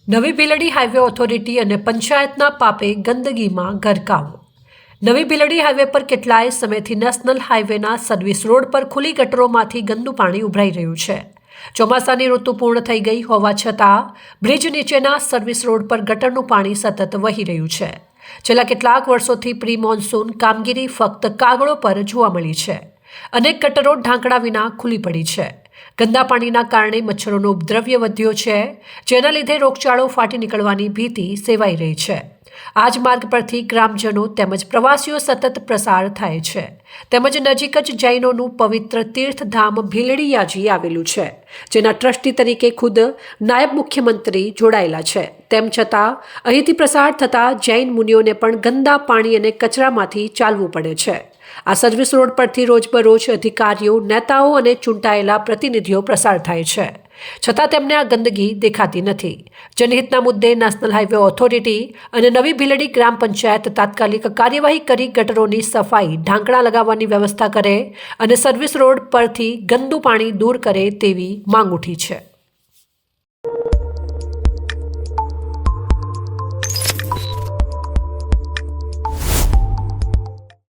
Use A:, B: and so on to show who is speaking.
A: નવી Bhildi highway authority અને પંચાયતના પાપે ગંદકીમાં ગરકાવ. નવી ભીલડી હાઈવે પર કેટલાય સમયથી નેશનલ હાઈવેના સર્વિસ રોડ પર ખુલ્લી ગટરોમાંથી ગંદુ પાણી ઉભરાઈ રહ્યું છે. ચોમાસાની ઋતુ પૂર્ણ થઈ ગઈ હોવા છતાં બ્રિજ નીચેના સર્વિસ રોડ પર ગટરનું પાણી સતત વહી રહ્યું છે. છેલ્લા કેટલાક વર્ષોથી પ્રી મોન્સૂન કામગીરી ફક્ત કાગળો પર જોવા મળી છે. અનેક ગટરો ઢાંકણા વિના ખુલ્લી પડી છે. ગંદા પાણીના કારણે મચ્છરોનો ઉપદ્રવ્ય વધ્યો છે, જેના લીધે રોગચાળો ફાટી નીકળવાની ભીતિ સેવાઈ રહી છે. આ જ માર્ગ પરથી ગ્રામજનો તેમજ પ્રવાસીઓ સતત પ્રસાર થાય છે. તેમજ નજીક જ જૈનોનું પવિત્ર તીર્થધામ ભીલડીયાજી આવેલું છે, જેના ટ્રસ્ટી તરીકે ખુદ નાયબ મુખ્યમંત્રી જોડાયેલા છે. તેમ છતાં અહીંથી પ્રસાર થતા જૈન મુનિઓને પણ ગંદા પાણી અને કચરામાંથી ચાલવું પડે છે. આ સર્વિસ રોડ પરથી રોજબરોજ અધિકારીઓ, નેતાઓ અને ચૂંટાયેલા પ્રતિનિધિઓ પ્રસાર થાય છે, છતાં તેમને આ ગંદકી દેખાતી નથી. જનહિતના મુદ્દે નેશનલ હાઈવે ઓથોરિટી અને નવી ભીલડી ગ્રામ પંચાયત તાત્કાલિક કાર્યવાહી કરી ગટરોની સફાઈ, ઢાંકણા લગાવવાની વ્યવસ્થા કરે અને સર્વિસ રોડ પરથી ગંદુ પાણી દૂર કરે તેવી માંગ ઉઠી છે.